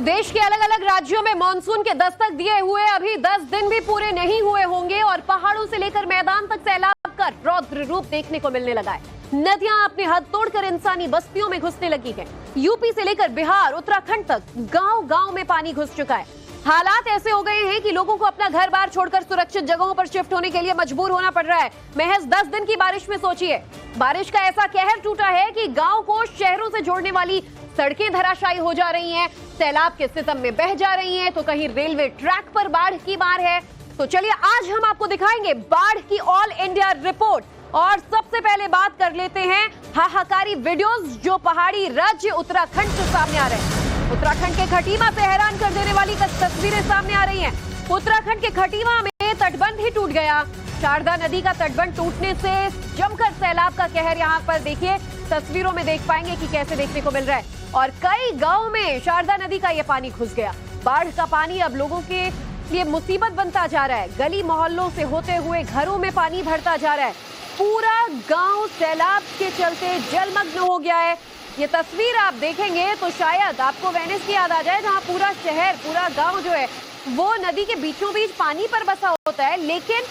तो देश के अलग अलग राज्यों में मानसून के दस्तक दिए हुए अभी 10 दिन भी पूरे नहीं हुए होंगे और पहाड़ों से लेकर मैदान तक सैलाब का रौद्र रूप देखने को मिलने लगा है। नदियां अपनी हद तोड़कर इंसानी बस्तियों में घुसने लगी हैं। यूपी से लेकर बिहार, उत्तराखंड तक गांव-गांव में पानी घुस चुका है। हालात ऐसे हो गए हैं कि लोगों को अपना घर बार छोड़कर सुरक्षित जगहों पर शिफ्ट होने के लिए मजबूर होना पड़ रहा है। महज 10 दिन की बारिश में सोचिए, बारिश का ऐसा कहर टूटा है कि गांव को शहरों से जोड़ने वाली सड़कें धराशायी हो जा रही हैं, सैलाब के सितम में बह जा रही हैं, तो कहीं रेलवे ट्रैक पर बाढ़ की मार है। तो चलिए आज हम आपको दिखाएंगे बाढ़ की ऑल इंडिया रिपोर्ट। और सबसे पहले बात कर लेते हैं हाहाकारी वीडियोस जो पहाड़ी राज्य उत्तराखंड से सामने आ रहे हैं। उत्तराखंड के खटीमा से हैरान कर देने वाली तस्वीरें सामने आ रही हैं। उत्तराखंड के खटीमा में तटबंध ही टूट गया। शारदा नदी का तटबंध टूटने से जमकर सैलाब का कहर यहाँ पर देखिए तस्वीरों में देख पाएंगे कि कैसे देखने को मिल रहा है। और कई गांव में शारदा नदी का ये पानी घुस गया। बाढ़ का पानी अब लोगों के लिए मुसीबत बनता जा रहा है। गली मोहल्लों से होते हुए घरों में पानी भरता जा रहा है। पूरा गांव सैलाब के चलते जलमग्न हो गया है। ये तस्वीर आप देखेंगे तो शायद आपको वेनिस की याद आ जाए, जहां पूरा शहर, पूरा गांव जो है वो नदी के बीचों बीच पानी पर बसा होता है। लेकिन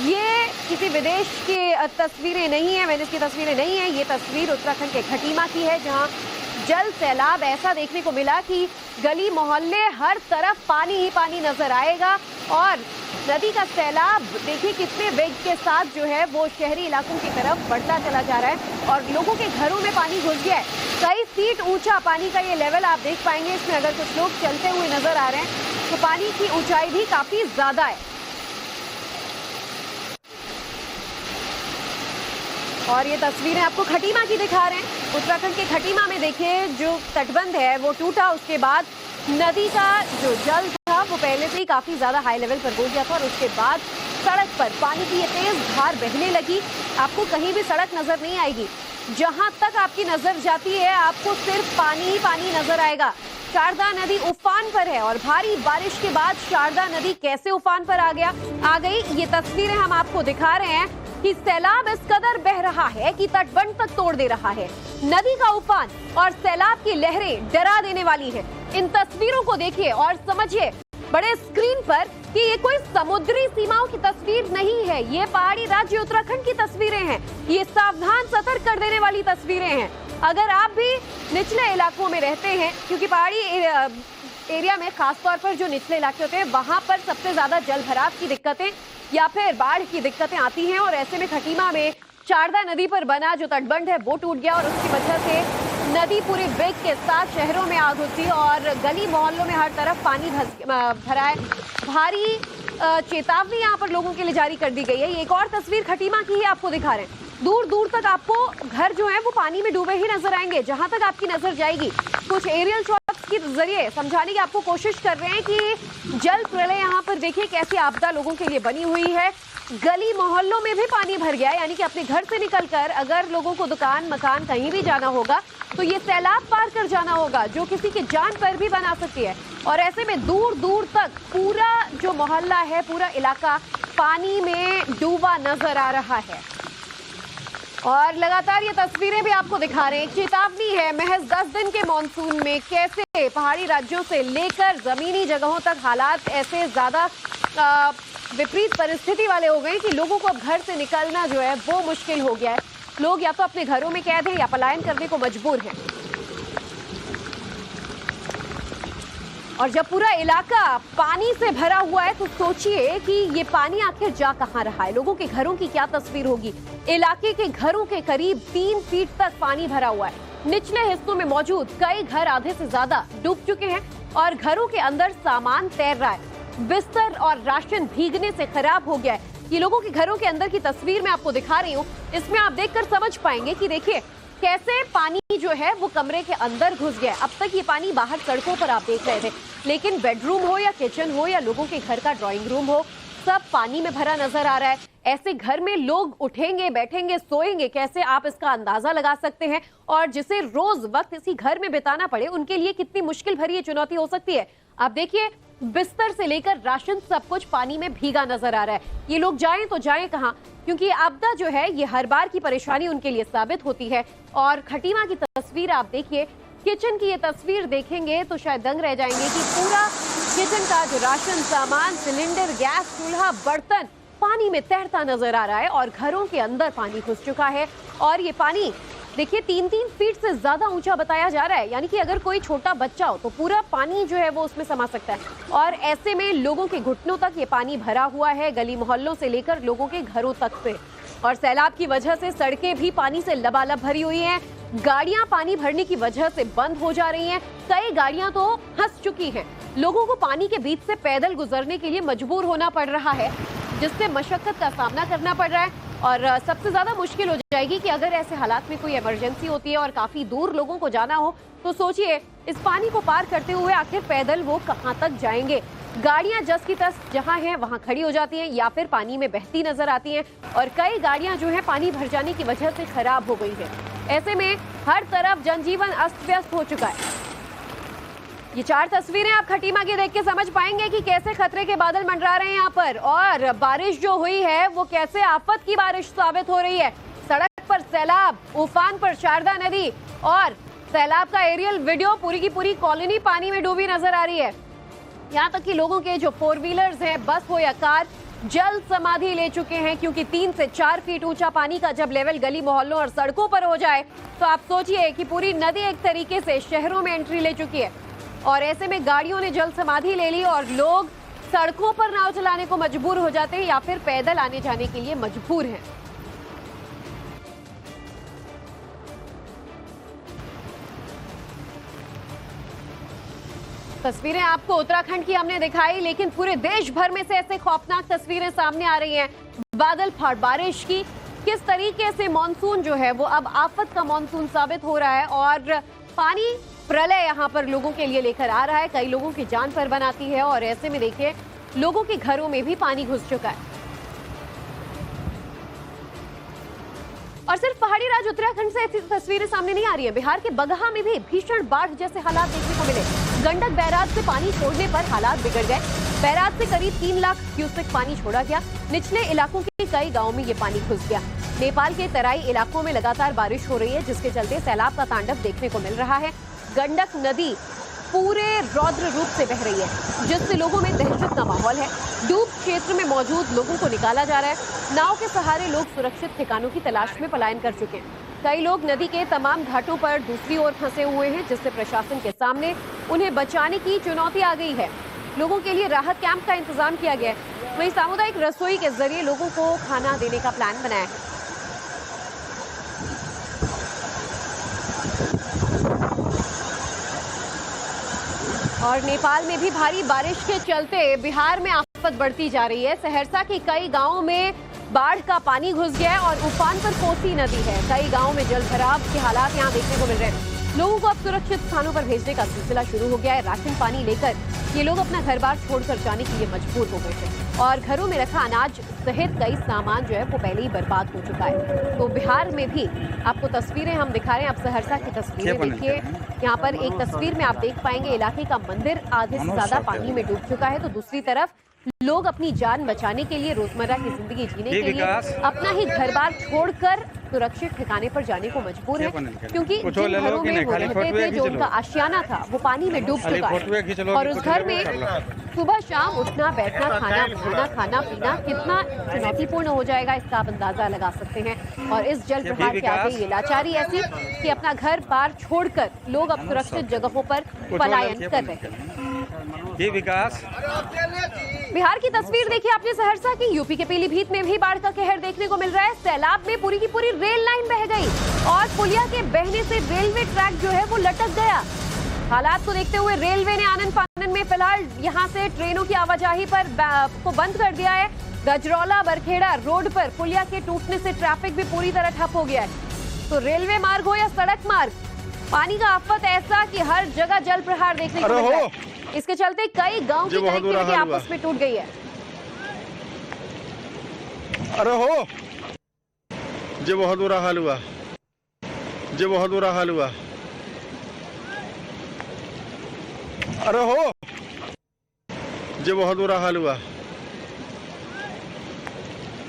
ये किसी विदेश की तस्वीरें नहीं है, वेनिस की तस्वीरें नहीं है। ये तस्वीर उत्तराखंड के खटीमा की है, जहां जल सैलाब ऐसा देखने को मिला कि गली मोहल्ले हर तरफ पानी ही पानी नजर आएगा। और नदी का सैलाब देखिए कितने वेग के साथ जो है वो शहरी इलाकों की तरफ बढ़ता चला जा रहा है और लोगों के घरों में पानी घुस गया है। कई फीट ऊंचा पानी का ये लेवल आप देख पाएंगे। इसमें अगर कुछ लोग चलते हुए नजर आ रहे हैं तो पानी की ऊंचाई भी काफी ज्यादा है। और ये तस्वीरें आपको खटीमा की दिखा रहे हैं। उत्तराखंड के खटीमा में देखिए जो तटबंध है वो टूटा, उसके बाद नदी का जो जल था वो पहले से ही काफी ज्यादा हाई लेवल पर हो गया था और उसके बाद सड़क पर पानी की ये तेज धार बहने लगी। आपको कहीं भी सड़क नजर नहीं आएगी, जहां तक आपकी नजर जाती है आपको सिर्फ पानी ही पानी नजर आएगा। शारदा नदी उफान पर है और भारी बारिश के बाद शारदा नदी कैसे उफान पर आ गई ये तस्वीरें हम आपको दिखा रहे हैं कि सैलाब इस कदर बह रहा है कि तटबंध तक तोड़ दे रहा है। नदी का उफान और सैलाब की लहरें डरा देने वाली है। इन तस्वीरों को देखिए और समझिए बड़े स्क्रीन पर कि ये कोई समुद्री सीमाओं की तस्वीर नहीं है, ये पहाड़ी राज्य उत्तराखंड की तस्वीरें हैं। ये सावधान सतर्क कर देने वाली तस्वीरें हैं। अगर आप भी निचले इलाकों में रहते हैं, क्योंकि पहाड़ी एरिया में खासतौर पर जो निचले इलाके होते हैं वहां पर सबसे ज्यादा जल भराव की दिक्कतें या फिर बाढ़ की दिक्कतें आती हैं। और ऐसे में खटीमा में शारदा नदी पर बना जो तटबंध है वो टूट गया और उसकी वजह से नदी पूरे वेग के साथ शहरों में आ घुसी और गली मोहल्लों में हर तरफ पानी भरा है। भारी चेतावनी यहाँ पर लोगों के लिए जारी कर दी गई है। एक और तस्वीर खटीमा की ही आपको दिखा रहे हैं। दूर दूर तक आपको घर जो है वो पानी में डूबे ही नजर आएंगे, जहां तक आपकी नजर जाएगी। कुछ एरियल शॉट्स के जरिए समझाने की आपको कोशिश कर रहे हैं कि जल प्रलय यहाँ पर देखिए कैसी आपदा लोगों के लिए बनी हुई है। गली मोहल्लों में भी पानी भर गया है, यानी कि अपने घर से निकलकर अगर लोगों को दुकान मकान कहीं भी जाना होगा तो ये सैलाब पार कर जाना होगा, जो किसी की जान पर भी बना सकती है। और ऐसे में दूर दूर तक पूरा जो मोहल्ला है, पूरा इलाका पानी में डूबा नजर आ रहा है। और लगातार ये तस्वीरें भी आपको दिखा रहे हैं। चेतावनी है महज 10 दिन के मॉनसून में कैसे पहाड़ी राज्यों से लेकर जमीनी जगहों तक हालात ऐसे ज्यादा विपरीत परिस्थिति वाले हो गए कि लोगों को अब घर से निकलना जो है वो मुश्किल हो गया है। लोग या तो अपने घरों में कैद हैं या पलायन करने को मजबूर हैं। और जब पूरा इलाका पानी से भरा हुआ है तो सोचिए कि ये पानी आखिर जा कहां रहा है। लोगों के घरों की क्या तस्वीर होगी। इलाके के घरों के करीब 3 फीट तक पानी भरा हुआ है। निचले हिस्सों में मौजूद कई घर आधे से ज्यादा डूब चुके हैं और घरों के अंदर सामान तैर रहा है। बिस्तर और राशन भीगने से खराब हो गया है। ये लोगों के घरों के अंदर की तस्वीर मैं आपको दिखा रही हूँ। इसमें आप देखकर समझ पाएंगे कि देखिए कैसे पानी जो है वो कमरे के अंदर घुस गया है। अब तक ये पानी बाहर सड़कों पर आप देख रहे थे, लेकिन बेडरूम हो या किचन हो या लोगों के घर का ड्राइंग रूम हो, सब पानी में भरा नजर आ रहा है। ऐसे घर में लोग उठेंगे, बैठेंगे, सोएंगे कैसे, आप इसका अंदाजा लगा सकते हैं। और जिसे रोज वक्त इसी घर में बिताना पड़े उनके लिए कितनी मुश्किल भरी ये चुनौती हो सकती है। आप देखिए बिस्तर से लेकर राशन सब कुछ पानी में भीगा नजर आ रहा है। ये लोग जाएं तो जाएं कहां, क्योंकि आपदा जो है ये हर बार की परेशानी उनके लिए साबित होती है। और खटीमा की तस्वीर आप देखिए, किचन की ये तस्वीर देखेंगे तो शायद दंग रह जाएंगे कि पूरा किचन का जो राशन सामान, सिलेंडर, गैस चूल्हा, बर्तन पानी में तैरता नजर आ रहा है और घरों के अंदर पानी घुस चुका है। और ये पानी देखिए 3-3 फीट से ज्यादा ऊंचा बताया जा रहा है, यानी कि अगर कोई छोटा बच्चा हो तो पूरा पानी जो है वो उसमें समा सकता है। और ऐसे में लोगों के घुटनों तक ये पानी भरा हुआ है, गली मोहल्लों से लेकर लोगों के घरों तक पे। और सैलाब की वजह से सड़कें भी पानी से लबालब भरी हुई हैं, गाड़ियां पानी भरने की वजह से बंद हो जा रही हैं, कई गाड़ियां तो फंस चुकी हैं। लोगों को पानी के बीच से पैदल गुजरने के लिए मजबूर होना पड़ रहा है, जिससे मशक्कत का सामना करना पड़ रहा है। और सबसे ज्यादा मुश्किल हो जाएगी कि अगर ऐसे हालात में कोई इमरजेंसी होती है और काफी दूर लोगों को जाना हो तो सोचिए इस पानी को पार करते हुए आखिर पैदल वो कहां तक जाएंगे। गाड़ियां जस की तस जहां हैं वहां खड़ी हो जाती हैं या फिर पानी में बहती नजर आती हैं और कई गाड़ियां जो है पानी भर जाने की वजह से खराब हो गई है। ऐसे में हर तरफ जनजीवन अस्त व्यस्त हो चुका है। ये 4 तस्वीरें आप खटीमा की देख के समझ पाएंगे कि कैसे खतरे के बादल मंडरा रहे हैं यहाँ पर, और बारिश जो हुई है वो कैसे आफत की बारिश साबित हो रही है। सड़क पर सैलाब, उफान पर शारदा नदी और सैलाब का एरियल वीडियो, पूरी की पूरी कॉलोनी पानी में डूबी नजर आ रही है। यहाँ तक कि लोगों के जो 4 व्हीलर्स हैं, बस हो या कार, जल समाधि ले चुके हैं, क्योंकि 3 से 4 फीट ऊंचा पानी का जब लेवल गली मोहल्लों और सड़कों पर हो जाए तो आप सोचिए कि पूरी नदी एक तरीके से शहरों में एंट्री ले चुकी है। और ऐसे में गाड़ियों ने जल समाधि ले ली और लोग सड़कों पर नाव चलाने को मजबूर हो जाते हैं या फिर पैदल आने जाने के लिए मजबूर हैं। तस्वीरें आपको उत्तराखंड की हमने दिखाई, लेकिन पूरे देश भर में से ऐसे खौफनाक तस्वीरें सामने आ रही हैं। बादल फाड़ बारिश की, किस तरीके से मॉनसून जो है वो अब आफत का मॉनसून साबित हो रहा है और पानी प्रलय यहाँ पर लोगों के लिए लेकर आ रहा है, कई लोगों की जान पर बनाती है। और ऐसे में देखिए लोगों के घरों में भी पानी घुस चुका है। और सिर्फ पहाड़ी राज्य उत्तराखंड से ऐसी तस्वीरें सामने नहीं आ रही है, बिहार के बगहा में भी भीषण बाढ़ जैसे हालात देखने को मिले। गंडक बैराज से पानी छोड़ने पर हालात बिगड़ गए। बैराज से करीब 3 लाख क्यूसेक पानी छोड़ा गया। निचले इलाकों के कई गाँव में ये पानी घुस गया। नेपाल के तराई इलाकों में लगातार बारिश हो रही है, जिसके चलते सैलाब का तांडव देखने को मिल रहा है। गंडक नदी पूरे रौद्र रूप से बह रही है, जिससे लोगों में दहशत का माहौल है। डूब क्षेत्र में मौजूद लोगों को निकाला जा रहा है। नाव के सहारे लोग सुरक्षित ठिकानों की तलाश में पलायन कर चुके हैं। कई लोग नदी के तमाम घाटों पर दूसरी ओर फंसे हुए हैं, जिससे प्रशासन के सामने उन्हें बचाने की चुनौती आ गई है। लोगों के लिए राहत कैंप का इंतजाम किया गया है। वहीं सामुदायिक रसोई के जरिए लोगों को खाना देने का प्लान बनाया है। और नेपाल में भी भारी बारिश के चलते बिहार में आफत बढ़ती जा रही है। सहरसा के कई गांवों में बाढ़ का पानी घुस गया है और उफान पर कोसी नदी है। कई गांवों में जल भराव के हालात यहां देखने को मिल रहे हैं। लोगों को अब सुरक्षित स्थानों पर भेजने का सिलसिला शुरू हो गया है। राशन पानी लेकर ये लोग अपना घर बार छोड़कर जाने के लिए मजबूर हो गए थे और घरों में रखा अनाज सहित कई सामान जो है वो पहले ही बर्बाद हो चुका है। तो बिहार में भी आपको तस्वीरें हम दिखा रहे हैं। आप सहरसा की तस्वीरें देखिए। यहाँ पर एक तस्वीर में आप देख पाएंगे इलाके का मंदिर आधे से ज्यादा पानी में डूब चुका है, तो दूसरी तरफ लोग अपनी जान बचाने के लिए, रोजमर्रा की जिंदगी जीने के लिए अपना ही घर बार छोड़कर सुरक्षित ठिकाने पर जाने को मजबूर है, क्योंकि जिन घरों में वो रहते थे, जो उनका आशियाना था, वो पानी में डूब चुका है। और उस घर में सुबह शाम उठना बैठना, खाना बनाना, खाना पीना कितना चुनौतीपूर्ण हो जाएगा, इसका आप अंदाजा लगा सकते हैं। और इस जल प्रवाह के आगे ये लाचारी ऐसी कि अपना घर बार छोड़कर लोग अब सुरक्षित जगहों पर पलायन कर रहे हैं। ये विकास बिहार की तस्वीर देखिए आपने सहरसा की। यूपी के पीलीभीत में भी बाढ़ का कहर देखने को मिल रहा है। सैलाब में पूरी की पूरी रेल लाइन बह गई और पुलिया के बहने से रेलवे ट्रैक जो है वो लटक गया। हालात को देखते हुए रेलवे ने आनन फानन में फिलहाल यहां से ट्रेनों की आवाजाही पर को बंद कर दिया है। गजरौला बरखेड़ा रोड पर पुलिया के टूटने से ट्रैफिक भी पूरी तरह ठप हो गया है। तो रेलवे मार्ग हो या सड़क मार्ग, पानी का आफत ऐसा कि हर जगह जल प्रहार देखने को मिल रहा है। इसके चलते कई गांव की कनेक्टिविटी आपस में टूट गई है। अरे हो जी, बहुत बुरा हाल हुआ जी, बहुत बुरा हाल हुआ। अरे हो जी, बहुत बुरा हाल हुआ।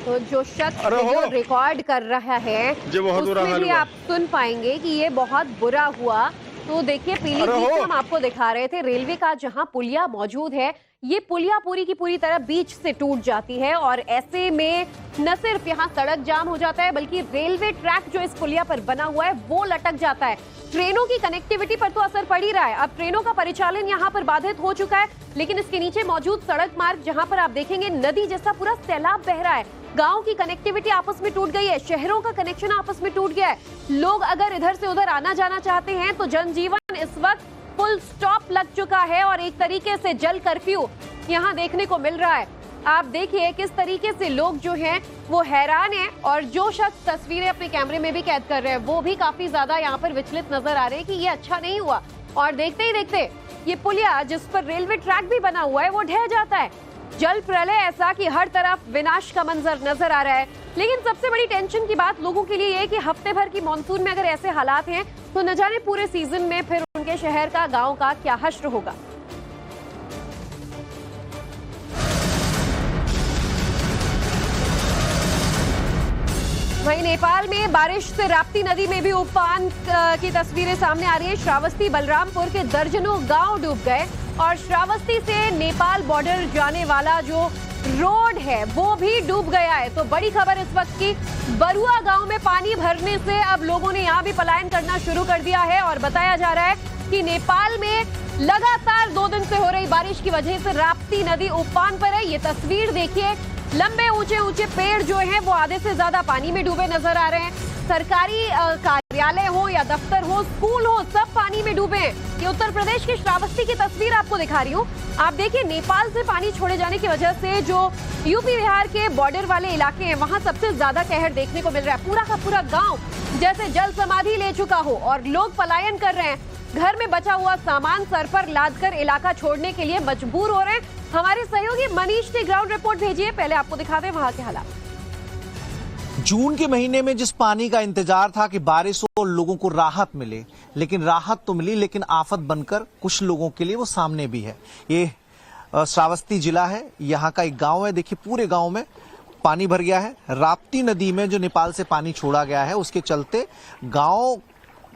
तो जो शख्स जो रिकॉर्ड कर रहा है उसमें भी आप सुन पाएंगे कि ये बहुत बुरा हुआ। तो देखिए पीलीभीत में हम आपको दिखा रहे थे रेलवे का जहां पुलिया मौजूद है, ये पुलिया पूरी की पूरी तरह बीच से टूट जाती है और ऐसे में न सिर्फ यहाँ सड़क जाम हो जाता है बल्कि रेलवे ट्रैक जो इस पुलिया पर बना हुआ है वो लटक जाता है। ट्रेनों की कनेक्टिविटी पर तो असर पड़ ही रहा है। अब ट्रेनों का परिचालन यहाँ पर बाधित हो चुका है, लेकिन इसके नीचे मौजूद सड़क मार्ग जहाँ पर आप देखेंगे नदी जैसा पूरा सैलाब बह रहा है। गांव की कनेक्टिविटी आपस में टूट गई है, शहरों का कनेक्शन आपस में टूट गया है। लोग अगर इधर से उधर आना जाना चाहते हैं तो जनजीवन इस वक्त फुल स्टॉप लग चुका है और एक तरीके से जल कर्फ्यू यहाँ देखने को मिल रहा है। आप देखिए किस तरीके से लोग जो हैं वो हैरान हैं और जो शख्स तस्वीरें अपने कैमरे में भी कैद कर रहे हैं वो भी काफी ज्यादा यहाँ पर विचलित नजर आ रहे हैं कि ये अच्छा नहीं हुआ। और देखते ही देखते ये पुलिया जिस पर रेलवे ट्रैक भी बना हुआ है वो ढह जाता है। जल प्रलय ऐसा कि हर तरफ विनाश का मंजर नजर आ रहा है। लेकिन सबसे बड़ी टेंशन की बात लोगों के लिए ये कि हफ्ते भर की मॉनसून में अगर ऐसे हालात हैं तो न जाने पूरे सीजन में फिर उनके शहर का गांव का क्या हश्र होगा। वहीं नेपाल में बारिश से राप्ती नदी में भी उफान की तस्वीरें सामने आ रही है। श्रावस्ती बलरामपुर के दर्जनों गांव डूब गए और श्रावस्ती से नेपाल बॉर्डर जाने वाला जो रोड है वो भी डूब गया है। तो बड़ी खबर इस वक्त की, बरुआ गांव में पानी भरने से अब लोगों ने यहां भी पलायन करना शुरू कर दिया है और बताया जा रहा है कि नेपाल में लगातार 2 दिन से हो रही बारिश की वजह से राप्ती नदी उफान पर है। ये तस्वीर देखिए, लंबे ऊंचे ऊंचे पेड़ जो हैं वो आधे से ज्यादा पानी में डूबे नजर आ रहे हैं। सरकारी कार्यालय हो या दफ्तर हो, स्कूल हो, सब पानी में डूबे हैं। ये उत्तर प्रदेश के श्रावस्ती की तस्वीर आपको दिखा रही हूँ। आप देखिए नेपाल से पानी छोड़े जाने की वजह से जो यूपी बिहार के बॉर्डर वाले इलाके हैं वहां सबसे ज्यादा कहर देखने को मिल रहा है। पूरा का पूरा गांव जैसे जल समाधि ले चुका हो और लोग पलायन कर रहे हैं। घर में बचा हुआ सामान सर पर लादकर इलाका छोड़ने के लिए मजबूर हो रहे हैं। हमारे सहयोगी मनीष ने ग्राउंड रिपोर्ट भेजी है, पहले आपको दिखा दें वहां के हालात। जून के महीने में जिस पानी का इंतजार था कि बारिश हो और लोगों को राहत मिले, लेकिन राहत तो मिली लेकिन आफत बनकर कुछ लोगों के लिए वो सामने भी है। ये श्रावस्ती जिला है, यहाँ का एक गांव है। देखिए पूरे गांव में पानी भर गया है। राप्ती नदी में जो नेपाल से पानी छोड़ा गया है उसके चलते गांव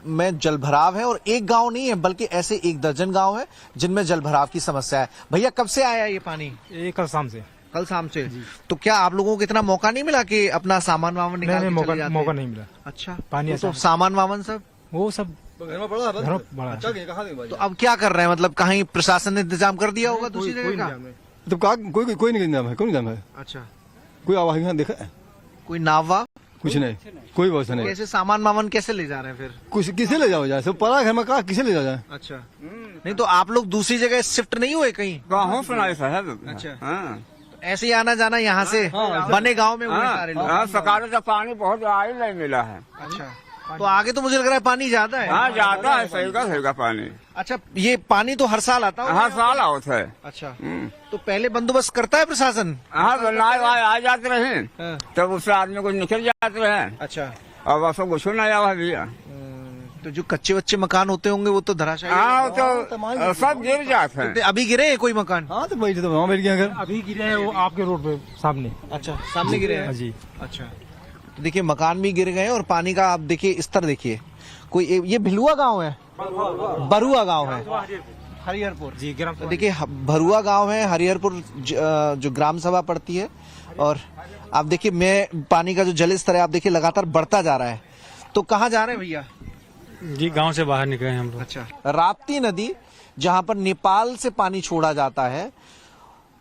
में जलभराव है और एक गांव नहीं है बल्कि ऐसे 1 दर्जन गांव है जिनमें जलभराव की समस्या है। भैया कब से आया ये पानी? ये कल शाम से। कल शाम से। तो क्या आप लोगों को इतना मौका नहीं मिला कि अपना सामान वामान निकाल के चले जाते? मौका नहीं मिला। अच्छा, पानी तो सामान वामान सब वो सब घर में पड़ा है। तो अब क्या कर रहे हैं? मतलब कहीं प्रशासन ने इंतजाम कर दिया होगा दूसरी जगह का? तो कोई नहीं इंतजाम है, कोई इंतजाम है? अच्छा, कोई आवाज यहाँ देखा है? कोई नावा कुछ नहीं, कोई व्यवस्था नहीं। कैसे सामान वामान कैसे ले जा रहे हैं फिर? कुछ किसे ले जाओ जाए, सब पड़ा घर में, कहा किसे ले जाओ जाए? अच्छा, नहीं तो आप लोग दूसरी जगह शिफ्ट नहीं हुए कहीं? गाँव सुनाए साहब। अच्छा, हाँ, ऐसे ही आना जाना यहाँ से बने गांव में हुए सारे लोग? हाँ, सरकार से पानी बहुत आई नहीं मिला है। अच्छा, तो आगे तो मुझे लग रहा है पानी ज्यादा है। हाँ, जाता है, सही का पानी। अच्छा, ये पानी तो हर साल आता है? हर साल आवत है। अच्छा, तो पहले बंदोबस्त करता है प्रशासन? हाँ, आ जाते रहे तब उससे आदमी को निकल जाते रहे। अच्छा, अब ऐसा कुछ नहीं आवा भैया। तो जो कच्चे वच्चे मकान होते होंगे वो तो धराशायी? हाँ, तो सब गिर जाते हैं। तो अभी गिरे हैं कोई मकान? हाँ, तो बैठे तो वहाँ बैठ गया घर। अभी गिरे हैं वो आपके रोड पे सामने। अच्छा, सामने गिरे हैं जी। अच्छा, तो देखिए मकान भी गिर गए और पानी का आप देखिए स्तर देखिए। कोई ये भिलुआ गांव है, बरुआ गांव है, हरिहरपुर जी ग्राम। तो देखिए भरुआ गांव है, हरिहरपुर जो ग्राम सभा पड़ती है। और आप देखिए मैं पानी का जो जल स्तर है आप देखिए लगातार बढ़ता जा रहा है। तो कहाँ जा रहे हैं भैया? जी गांव से बाहर निकले हम लोग। अच्छा, राप्ती नदी जहां पर नेपाल से पानी छोड़ा जाता है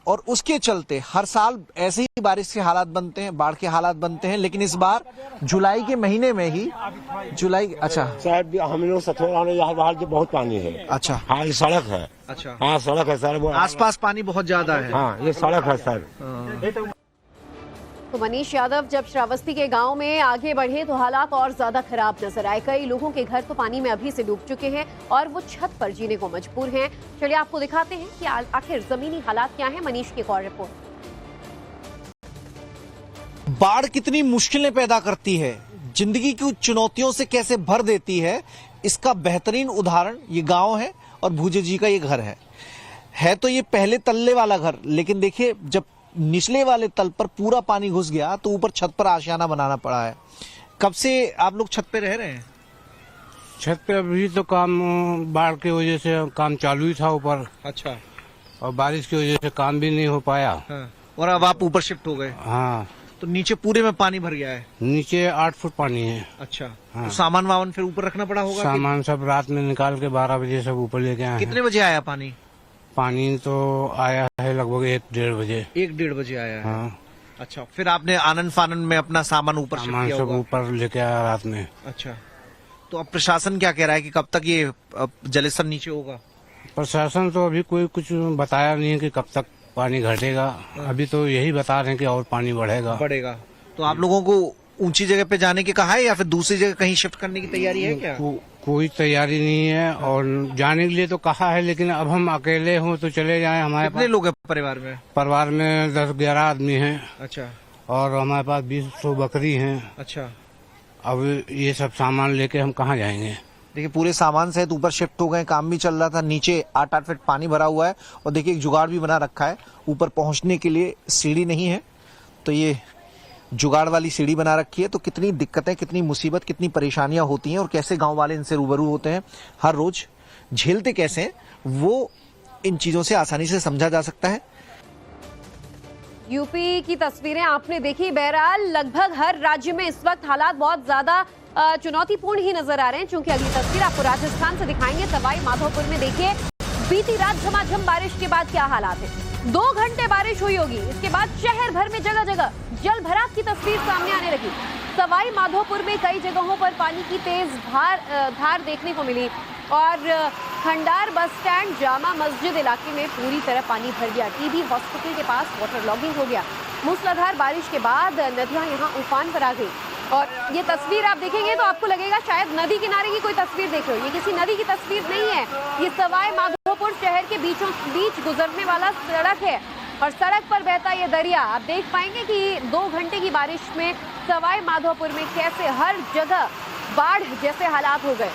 और उसके चलते हर साल ऐसे ही बारिश के हालात बनते हैं, बाढ़ के हालात बनते हैं। लेकिन इस बार जुलाई के महीने में ही अच्छा शायद हम लोग सथोरा में यहाँ बाहर जो बहुत पानी है। अच्छा, हाँ, ये सड़क है। अच्छा, हाँ, सड़क है सर। आसपास पानी बहुत ज्यादा है। हाँ, ये सड़क है सर। तो मनीष यादव जब श्रावस्ती के गांव में आगे बढ़े तो हालात और ज्यादा खराब नजर आए। कई लोगों के घर तो पानी में अभी से डूब चुके हैं और वो छत पर जीने को मजबूर हैं। चलिए आपको दिखाते हैं कि आखिर जमीनी हालात क्या हैं। मनीष की एक और रिपोर्ट। बाढ़ कितनी मुश्किलें पैदा करती है, जिंदगी की चुनौतियों से कैसे भर देती है, इसका बेहतरीन उदाहरण ये गांव है और भूजे जी का ये घर है तो ये पहले तल्ले वाला घर, लेकिन देखिए जब निचले वाले तल पर पूरा पानी घुस गया तो ऊपर छत पर आशियाना बनाना पड़ा है। कब से आप लोग छत पे रह रहे हैं? छत पे अभी तो काम बाढ़ की वजह से काम चालू ही था ऊपर, अच्छा। और बारिश की वजह से काम भी नहीं हो पाया। हाँ। और अब आप ऊपर शिफ्ट हो गए? हाँ, तो नीचे पूरे में पानी भर गया है? नीचे 8 फुट पानी है। अच्छा। हाँ। तो सामान वामान फिर ऊपर रखना पड़ा होगा? सामान सब रात में निकाल के 12 बजे सब ऊपर लेके आए हैं। कितने बजे आया पानी? पानी तो आया है लगभग 1-1:30 बजे। 1-1:30 बजे आया है। हाँ, अच्छा, फिर आपने आनन फानन में अपना सामान ऊपर शिफ्ट सामान किया सब होगा? ऊपर लेके आया रात में। अच्छा, तो अब प्रशासन क्या कह रहा है कि कब तक ये जलस्तर नीचे होगा? प्रशासन तो अभी कोई कुछ बताया नहीं है कि कब तक पानी घटेगा। अभी तो यही बता रहे हैं कि और पानी बढ़ेगा। तो आप लोगों को ऊंची जगह पे जाने की कहा है या फिर दूसरी जगह कहीं शिफ्ट करने की तैयारी है क्या? कोई तैयारी नहीं है, और जाने के लिए तो कहा है, लेकिन अब हम अकेले हों तो चले जाएं। हमारे कितने लोग हैं परिवार में? परिवार में 10-11 आदमी हैं। अच्छा। और हमारे पास 20 बकरी हैं। अच्छा। अब ये सब सामान लेके हम कहाँ जाएंगे? देखिए, पूरे सामान सहित ऊपर शिफ्ट हो गए, काम भी चल रहा था। नीचे 8-8 फीट पानी भरा हुआ है और देखिए एक जुगाड़ भी बना रखा है। ऊपर पहुंचने के लिए सीढ़ी नहीं है, तो ये जुगाड़ वाली सीढ़ी बना रखी है। तो कितनी दिक्कतें, कितनी मुसीबत, कितनी परेशानियां होती हैं और कैसे गांव वाले इनसे रूबरू होते हैं, हर रोज झेलते कैसे हैं, वो इन चीजों से आसानी से समझा जा सकता है। यूपी की तस्वीरें आपने देखी। बहरहाल लगभग हर राज्य में इस वक्त हालात बहुत ज्यादा चुनौतीपूर्ण ही नजर आ रहे हैं। चूंकि अगली तस्वीर आपको राजस्थान से दिखाएंगे। सवाई माधोपुर में देखिए, बीती रात झमाझम बारिश के बाद क्या हालात है। 2 घंटे बारिश हुई होगी, इसके बाद शहर भर में जगह जगह जल भराव की तस्वीर सामने आने लगी। सवाई माधोपुर में कई जगहों पर पानी की तेज धार देखने को मिली और खंडार बस स्टैंड, जामा मस्जिद इलाके में पूरी तरह पानी भर गया। टीबी हॉस्पिटल के पास वाटर लॉगिंग हो गया। मूसलाधार बारिश के बाद नदियां यहां उफान पर आ गई और ये तस्वीर आप देखेंगे तो आपको लगेगा शायद नदी किनारे की कोई तस्वीर देख रहे हो। ये किसी नदी की तस्वीर नहीं है, ये सवाई माधोपुर शहर के बीचों बीच गुजरने वाला सड़क है और सड़क पर बहता ये दरिया। आप देख पाएंगे कि 2 घंटे की बारिश में सवाई माधोपुर में कैसे हर जगह बाढ़ जैसे हालात हो गए।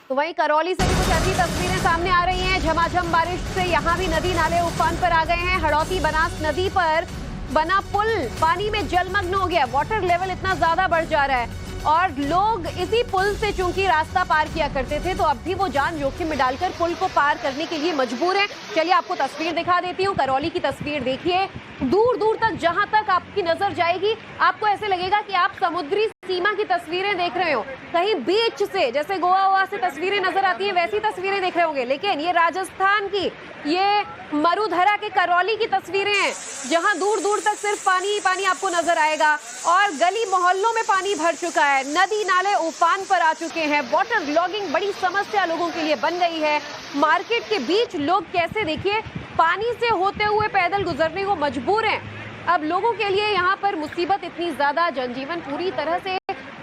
तो वहीं करौली से भी कुछ ऐसी तस्वीरें सामने आ रही हैं। झमाझम बारिश से यहाँ भी नदी नाले उफान पर आ गए हैं। हड़ौती बनास नदी पर बना पुल पानी में जलमग्न हो गया। वाटर लेवल इतना ज्यादा बढ़ जा रहा है और लोग इसी पुल से चूंकि रास्ता पार किया करते थे, तो अब भी वो जान जोखिम में डालकर पुल को पार करने के लिए मजबूर हैं। चलिए आपको तस्वीर दिखा देती हूँ। करौली की तस्वीर देखिए, दूर दूर तक जहां तक आपकी नजर जाएगी आपको ऐसे लगेगा कि आप समुद्री सीमा की तस्वीरें देख रहे हो। कहीं बीच से, जैसे गोवा से तस्वीरें नजर आती हैं, वैसी तस्वीरें देख रहे होंगे। लेकिन ये राजस्थान की, ये मरुधरा के करौली की तस्वीरें हैं, जहां दूर दूर तक सिर्फ पानी ही पानी आपको नजर आएगा और गली मोहल्लों में पानी भर चुका है। नदी नाले उफान पर आ चुके हैं। वाटर लॉगिंग बड़ी समस्या लोगों के लिए बन गई है। मार्केट के बीच लोग कैसे, देखिए, पानी से होते हुए पैदल गुजरने को मजबूर हैं। अब लोगों के लिए यहाँ पर मुसीबत इतनी ज्यादा, जनजीवन पूरी तरह से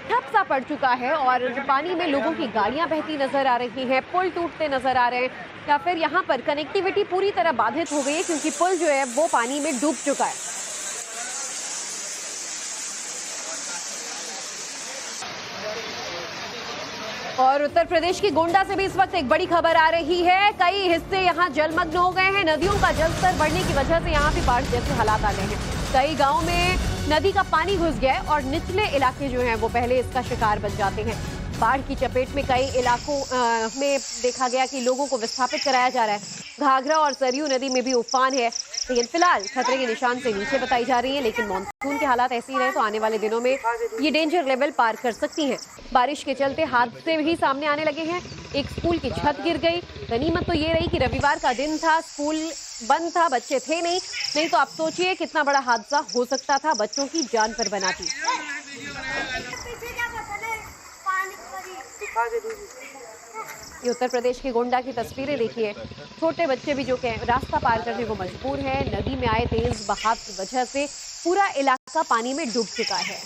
ठप सा पड़ चुका है और पानी में लोगों की गाड़ियां बहती नजर आ रही हैं, पुल टूटते नजर आ रहे हैं, या फिर यहाँ पर कनेक्टिविटी पूरी तरह बाधित हो गई है क्योंकि पुल जो है वो पानी में डूब चुका है। और उत्तर प्रदेश की गोंडा से भी इस वक्त एक बड़ी खबर आ रही है। कई हिस्से यहाँ जलमग्न हो गए हैं। नदियों का जलस्तर बढ़ने की वजह से यहाँ भी बाढ़ जैसे हालात आ गए हैं। कई गांव में नदी का पानी घुस गया है और निचले इलाके जो हैं वो पहले इसका शिकार बन जाते हैं। बाढ़ की चपेट में कई इलाकों में देखा गया कि लोगों को विस्थापित कराया जा रहा है। घाघरा और सरयू नदी में भी उफान है, लेकिन फिलहाल खतरे के निशान से नीचे बताई जा रही है। लेकिन मॉनसून के हालात ऐसे ही रहे तो आने वाले दिनों में ये डेंजर लेवल पार कर सकती हैं। बारिश के चलते हादसे भी सामने आने लगे हैं। एक स्कूल की छत गिर गई। गनीमत तो ये रही कि रविवार का दिन था, स्कूल बंद था, बच्चे थे नहीं तो आप सोचिए कितना बड़ा हादसा हो सकता था, बच्चों की जान पर बनाती। ये उत्तर प्रदेश के गोंडा की तस्वीरें देखिए। छोटे बच्चे भी जो के रास्ता पार करने को मजबूर हैं। नदी में आए तेज बहाव की वजह से पूरा इलाका पानी में डूब चुका है।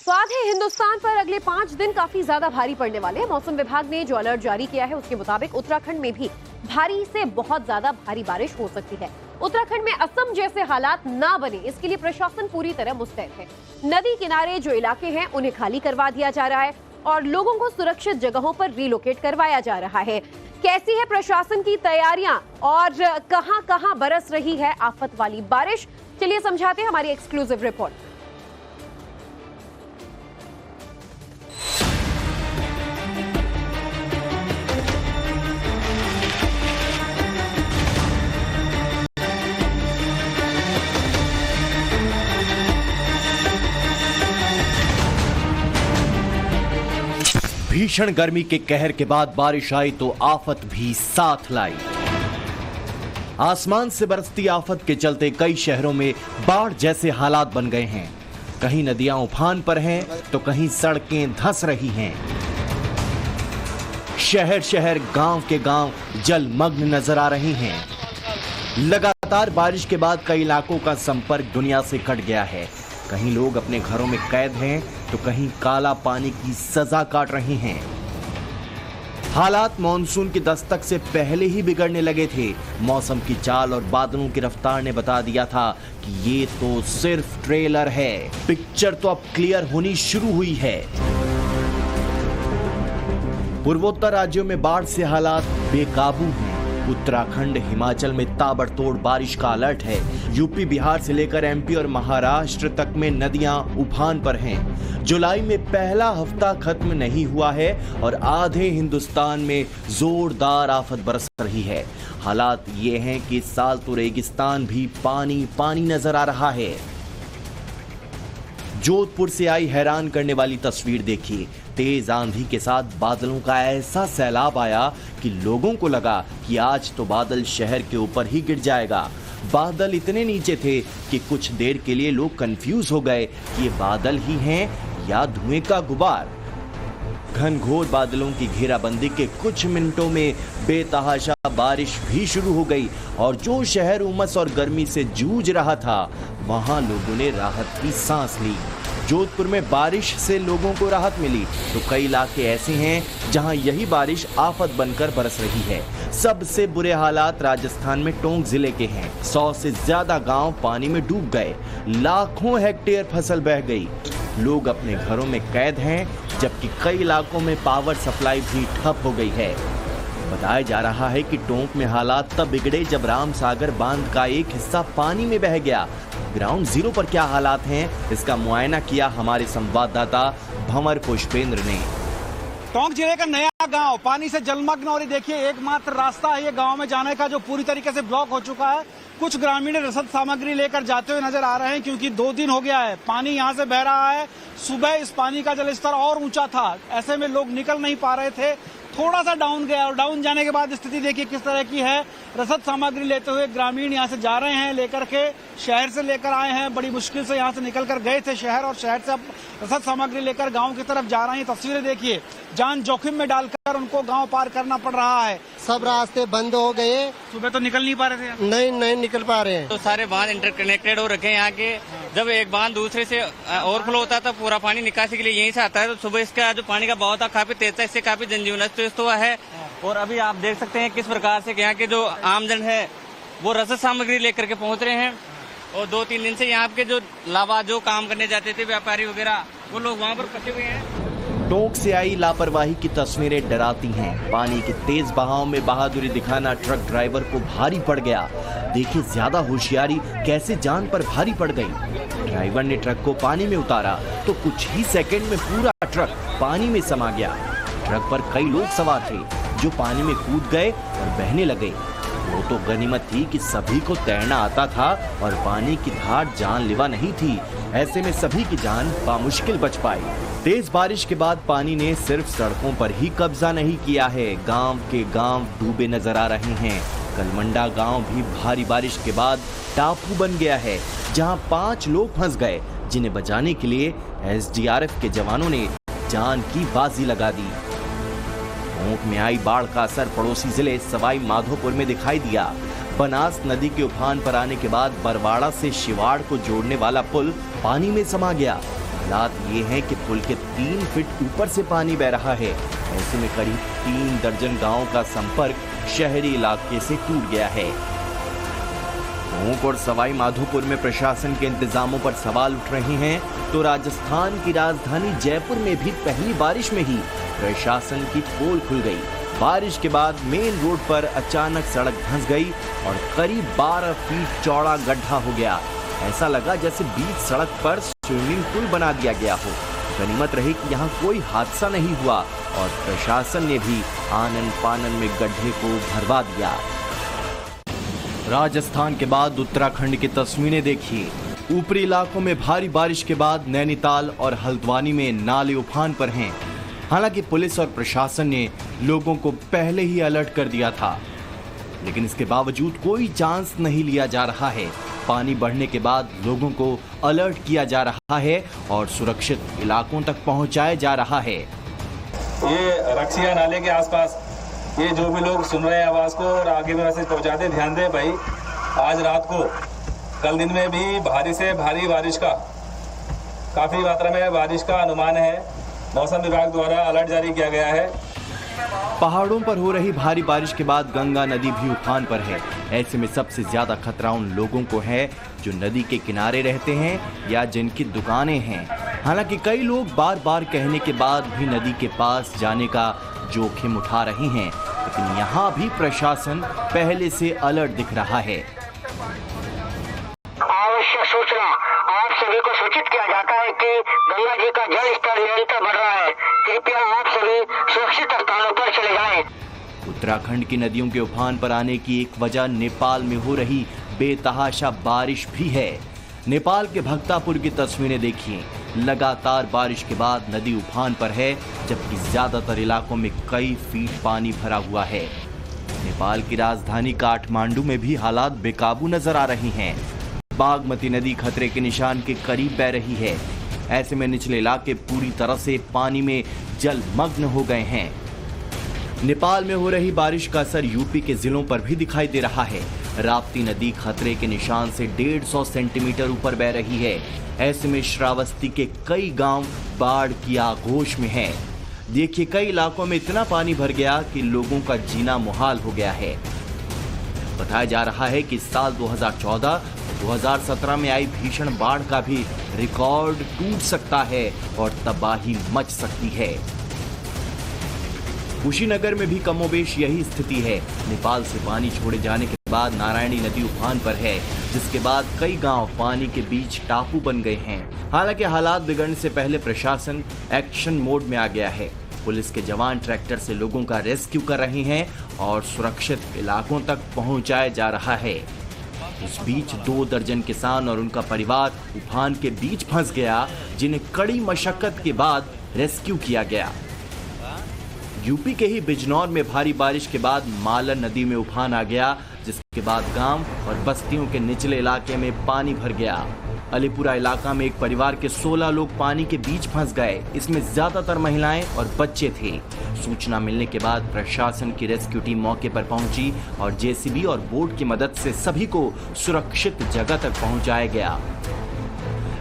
तो आधे हिंदुस्तान पर अगले 5 दिन काफी ज्यादा भारी पड़ने वाले हैं। मौसम विभाग ने जो अलर्ट जारी किया है उसके मुताबिक उत्तराखंड में भी भारी से बहुत ज्यादा भारी बारिश हो सकती है। उत्तराखंड में असम जैसे हालात ना बने, इसके लिए प्रशासन पूरी तरह मुस्तैद है। नदी किनारे जो इलाके हैं उन्हें खाली करवा दिया जा रहा है और लोगों को सुरक्षित जगहों पर रिलोकेट करवाया जा रहा है। कैसी है प्रशासन की तैयारियां और कहां कहां बरस रही है आफत वाली बारिश, चलिए समझाते हैं हमारी एक्सक्लूसिव रिपोर्ट। भीषण गर्मी के कहर के बाद बारिश आई तो आफत भी साथ लाई। आसमान से बरसती आफत के चलते कई शहरों में बाढ़ जैसे हालात बन गए हैं। कहीं नदियां उफान पर हैं तो कहीं सड़कें धंस रही हैं। शहर शहर गांव के गांव जलमग्न नजर आ रही हैं। लगातार बारिश के बाद कई इलाकों का संपर्क दुनिया से कट गया है। कहीं लोग अपने घरों में कैद हैं तो कहीं काला पानी की सजा काट रहे हैं। हालात मानसून की दस्तक से पहले ही बिगड़ने लगे थे। मौसम की चाल और बादलों की रफ्तार ने बता दिया था कि ये तो सिर्फ ट्रेलर है, पिक्चर तो अब क्लियर होनी शुरू हुई है। पूर्वोत्तर राज्यों में बाढ़ से हालात बेकाबू हैं। उत्तराखंड, हिमाचल में ताबड़तोड़ बारिश का अलर्ट है। यूपी, बिहार से लेकर एमपी और महाराष्ट्र तक में नदियां उफान पर हैं। जुलाई में पहला हफ्ता खत्म नहीं हुआ है और आधे हिंदुस्तान में जोरदार आफत बरस रही है। हालात ये हैं कि इस साल तो रेगिस्तान भी पानी पानी नजर आ रहा है। जोधपुर से आई हैरान करने वाली तस्वीर देखिए। तेज आंधी के साथ बादलों का ऐसा सैलाब आया कि लोगों को लगा कि आज तो बादल शहर के ऊपर ही गिर जाएगा। बादल इतने नीचे थे कि कुछ देर के लिए लोग कंफ्यूज हो गए कि ये बादल ही हैं या धुएं का गुबार। घनघोर बादलों की घेराबंदी के कुछ मिनटों में बेतहाशा बारिश भी शुरू हो गई और जो शहर उमस और गर्मी से जूझ रहा था वहां लोगों ने राहत की सांस ली। जोधपुर में बारिश से लोगों को राहत मिली तो कई इलाके ऐसे हैं जहां यही बारिश आफत बनकर बरस रही है। सबसे बुरे हालात राजस्थान में टोंक जिले के हैं। 100 से ज्यादा गांव पानी में डूब गए। लाखों हेक्टेयर फसल बह गई। लोग अपने घरों में कैद हैं जबकि कई इलाकों में पावर सप्लाई भी ठप हो गई है। बताया जा रहा है कि टोंक में हालात तब बिगड़े जब राम सागर बांध का एक हिस्सा पानी में बह गया। ग्राउंड जीरो पर क्या हालात हैं, इसका मुआयना किया हमारे संवाददाता भंवर पुष्पेंद्र ने। टोंक जिले का नया गांव पानी से जलमग्न और ये देखिए एकमात्र रास्ता है ये गांव में जाने का जो पूरी तरीके से ब्लॉक हो चुका है। कुछ ग्रामीण रसद सामग्री लेकर जाते हुए नजर आ रहे हैं क्योंकि 2 दिन हो गया है पानी यहां से बह रहा है। सुबह इस पानी का जल स्तर और ऊंचा था, ऐसे में लोग निकल नहीं पा रहे थे। थोड़ा सा डाउन गया और डाउन जाने के बाद स्थिति देखिए किस तरह की है। रसद सामग्री लेते हुए ग्रामीण यहाँ से जा रहे हैं, लेकर के शहर से लेकर आए हैं। बड़ी मुश्किल से यहाँ से निकल कर गए थे शहर और शहर से अब रसद सामग्री लेकर गांव की तरफ जा रहे हैं। तस्वीरें देखिए, जान जोखिम में डालकर उनको गांव पार करना पड़ रहा है। सब रास्ते बंद हो गए। सुबह तो निकल नहीं पा रहे थे। नहीं निकल पा रहे हैं। तो सारे बांध इंटरकनेक्टेड हो रखे हैं यहाँ के। जब एक बांध दूसरे से ओवरफ्लो होता है तो पूरा पानी निकासी के लिए यहीं से आता है। तो सुबह इसका जो पानी का बहाव था काफी तेज था, इससे काफी जनजीवन अस्त हुआ है। और अभी आप देख सकते हैं किस प्रकार से यहाँ के जो आमजन है वो रसद सामग्री लेकर के पहुंच रहे हैं। और 2-3 दिन से यहाँ के जो लावा जो काम करने जाते थे व्यापारी वगैरह वो लोग वहाँ पर फंसे हुए हैं। टोंक से आई लापरवाही की तस्वीरें डराती हैं। पानी के तेज बहाव में बहादुरी दिखाना ट्रक ड्राइवर को भारी पड़ गया। देखिए ज्यादा होशियारी कैसे जान पर भारी पड़ गई। ड्राइवर ने ट्रक को पानी में उतारा तो कुछ ही सेकंड में पूरा ट्रक पानी में समा गया। ट्रक पर कई लोग सवार थे जो पानी में कूद गए और बहने लगे। वो तो गनीमत थी कि सभी को तैरना आता था और पानी की धार जानलेवा नहीं थी। ऐसे में सभी की जान बामुश्किल बच पाई। तेज बारिश के बाद पानी ने सिर्फ सड़कों पर ही कब्जा नहीं किया है, गांव के गांव डूबे नजर आ रहे हैं। कलमंडा गांव भी भारी बारिश के बाद टापू बन गया है जहां 5 लोग फंस गए जिन्हें बचाने के लिए SDRF के जवानों ने जान की बाजी लगा दी। टोंक में आई बाढ़ का असर पड़ोसी जिले सवाई माधोपुर में दिखाई दिया। बनास नदी के उफान पर आने के बाद बरवाड़ा से शिवाड़ को जोड़ने वाला पुल पानी में समा गया। हालात ये हैं कि पुल के 3 फीट ऊपर से पानी बह रहा है। ऐसे में करीब 3 दर्जन गांवों का संपर्क शहरी इलाके से टूट गया है। टोंक और सवाई माधोपुर में प्रशासन के इंतजामों पर सवाल उठ रहे हैं तो राजस्थान की राजधानी जयपुर में भी पहली बारिश में ही प्रशासन की पोल खुल गई। बारिश के बाद मेन रोड पर अचानक सड़क धंस गई और करीब 12 फीट चौड़ा गड्ढा हो गया। ऐसा लगा जैसे बीच सड़क पर स्विमिंग पूल बना दिया गया हो। गनीमत रही कि यहाँ कोई हादसा नहीं हुआ और प्रशासन ने भी आनन फानन में गड्ढे को भरवा दिया। राजस्थान के बाद उत्तराखंड की तस्वीरें देखिए। ऊपरी इलाकों में भारी बारिश के बाद नैनीताल और हल्द्वानी में नाले उफान पर हैं। हालांकि पुलिस और प्रशासन ने लोगों को पहले ही अलर्ट कर दिया था, लेकिन इसके बावजूद कोई चांस नहीं लिया जा रहा है। पानी बढ़ने के बाद लोगों को अलर्ट किया जा रहा है और सुरक्षित इलाकों तक पहुंचाया जा रहा है। ये रक्सिया नाले के आसपास ये जो भी लोग सुन रहे हैं आवाज को और आगे में मैसेज पहुंचा दे, ध्यान दें भाई। आज रात को, कल दिन में भी भारी से भारी बारिश का, काफी मात्रा में बारिश का अनुमान है। मौसम विभाग द्वारा अलर्ट जारी किया गया है। पहाड़ों पर हो रही भारी बारिश के बाद गंगा नदी भी उफान पर है। ऐसे में सबसे ज्यादा खतरा उन लोगों को है जो नदी के किनारे रहते हैं या जिनकी दुकानें हैं। हालांकि कई लोग बार बार कहने के बाद भी नदी के पास जाने का जोखिम उठा रहे हैं, लेकिन यहाँ भी प्रशासन पहले से अलर्ट दिख रहा है। आवश्यक सूचना आप सभी को सूचित किया जाता है कि गंगा जी का जल स्तर निरंतर बढ़ रहा है। कृपया आप सभी सुरक्षित स्थानों पर चले जाएं। उत्तराखंड की नदियों के उफान पर आने की एक वजह नेपाल में हो रही बेतहाशा बारिश भी है। नेपाल के भक्तापुर की तस्वीरें देखिए। लगातार बारिश के बाद नदी उफान पर है, जबकि ज्यादातर इलाकों में कई फीट पानी भरा हुआ है। नेपाल की राजधानी काठमांडू में भी हालात बेकाबू नजर आ रहे हैं। बागमती नदी खतरे के निशान के करीब बह रही है। ऐसे में निचले इलाके पूरी तरह से पानी में जलमग्न हो गए हैं। नेपाल में हो रही बारिश का असर यूपी के जिलों पर भी दिखाई दे रहा है। राप्ती नदी खतरे के निशान से 150 सेंटीमीटर ऊपर बह रही है। ऐसे में श्रावस्ती के कई गांव बाढ़ की आगोश में हैं। देखिए, कई इलाकों में इतना पानी भर गया कि लोगों का जीना मुहाल हो गया है। बताया जा रहा है कि साल 2014 2017 में आई भीषण बाढ़ का भी रिकॉर्ड टूट सकता है और तबाही मच सकती है। कुशीनगर में भी कमोबेश यही स्थिति है। नेपाल से पानी छोड़े जाने के बाद नारायणी नदी उफान पर है, जिसके बाद कई गांव पानी के बीच टापू बन गए हैं। हालांकि हालात बिगड़ने से पहले प्रशासन एक्शन मोड में आ गया है। पुलिस के जवान ट्रैक्टर से लोगों का रेस्क्यू कर रहे हैं और सुरक्षित इलाकों तक पहुंचाया जा रहा है। इस बीच 2 दर्जन किसान और उनका परिवार उफान के बीच फंस गया, जिन्हें कड़ी मशक्कत के बाद रेस्क्यू किया गया। यूपी के ही बिजनौर में भारी बारिश के बाद मालन नदी में उफान आ गया, जिसके बाद गांव और बस्तियों के निचले इलाके में पानी भर गया। अलीपुरा इलाका में एक परिवार के 16 लोग पानी के बीच फंस गए। इसमें ज्यादातर महिलाएं और बच्चे थे। सूचना मिलने के बाद प्रशासन की रेस्क्यू टीम मौके पर पहुंची और जेसीबी और बोट की मदद से सभी को सुरक्षित जगह तक पहुंचाया गया।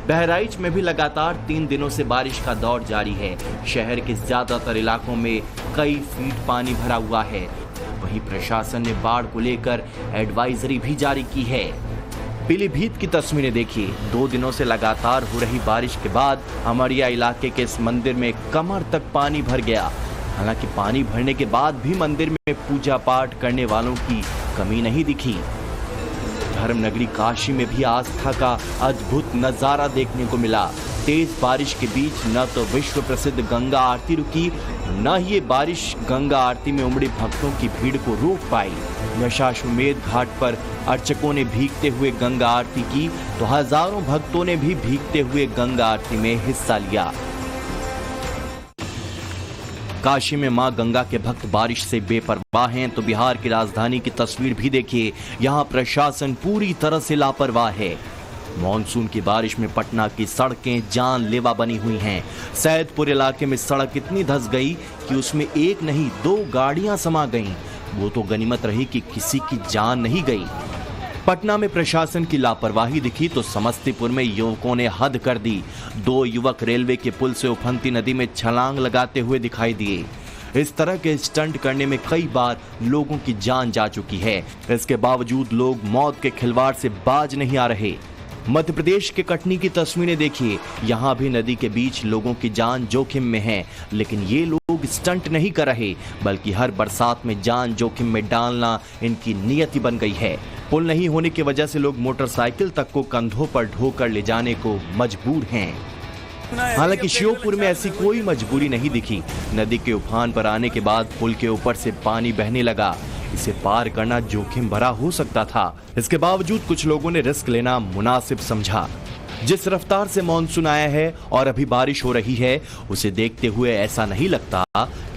बहराइच में भी लगातार 3 दिनों से बारिश का दौर जारी है। शहर के ज्यादातर इलाकों में कई फीट पानी भरा हुआ है। वहीं प्रशासन ने बाढ़ को लेकर एडवाइजरी भी जारी की है। पीलीभीत की तस्वीरें देखिए। 2 दिनों से लगातार हो रही बारिश के बाद अमरिया इलाके के इस मंदिर में कमर तक पानी भर गया। हालांकि पानी भरने के बाद भी मंदिर में पूजा पाठ करने वालों की कमी नहीं दिखी। धर्म नगरी काशी में भी आस्था का अद्भुत नजारा देखने को मिला। तेज बारिश के बीच न तो विश्व प्रसिद्ध गंगा आरती रुकी, न ही ये बारिश गंगा आरती में उमड़े भक्तों की भीड़ को रोक पाई। दशाश्वमेध घाट पर अर्चकों ने भीगते हुए गंगा आरती की, तो हजारों भक्तों ने भी भीगते हुए गंगा आरती में हिस्सा लिया। काशी में मां गंगा के भक्त बारिश से बेपरवाह हैं, तो बिहार की राजधानी की तस्वीर भी देखिए। यहां प्रशासन पूरी तरह से लापरवाह है। मॉनसून की बारिश में पटना की सड़कें जानलेवा बनी हुई हैं। सैदपुर इलाके में सड़क इतनी धंस गई कि उसमें एक नहीं 2 गाड़ियां समा गईं। वो तो गनीमत रही कि किसी की जान नहीं गई। पटना में प्रशासन की लापरवाही दिखी तो समस्तीपुर में युवकों ने हद कर दी। 2 युवक रेलवे के पुल से उफनती नदी में छलांग लगाते हुए दिखाई दिए। इस तरह के स्टंट करने में कई बार लोगों की जान जा चुकी है। इसके बावजूद लोग मौत के खिलवाड़ से बाज नहीं आ रहे। मध्य प्रदेश के कटनी की तस्वीरें देखिए। यहाँ भी नदी के बीच लोगों की जान जोखिम में है, लेकिन ये लोग स्टंट नहीं कर रहे, बल्कि हर बरसात में जान जोखिम में डालना इनकी नियति बन गई है। पुल नहीं होने की वजह से लोग मोटरसाइकिल तक को कंधों पर ढोकर ले जाने को मजबूर हैं। हालांकि श्योपुर में ऐसी कोई मजबूरी नहीं दिखी। नदी के उफान पर आने के बाद पुल के ऊपर से पानी बहने लगा। इसे पार करना जोखिम भरा हो सकता था। इसके बावजूद कुछ लोगों ने रिस्क लेना मुनासिब समझा। जिस रफ्तार से मॉनसून आया है और अभी बारिश हो रही है, उसे देखते हुए ऐसा नहीं लगता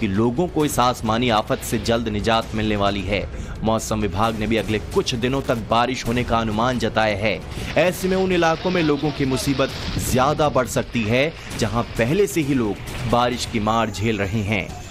कि लोगों को इस आसमानी आफत से जल्द निजात मिलने वाली है। मौसम विभाग ने भी अगले कुछ दिनों तक बारिश होने का अनुमान जताया है। ऐसे में उन इलाकों में लोगों की मुसीबत ज्यादा बढ़ सकती है जहां पहले से ही लोग बारिश की मार झेल रहे हैं।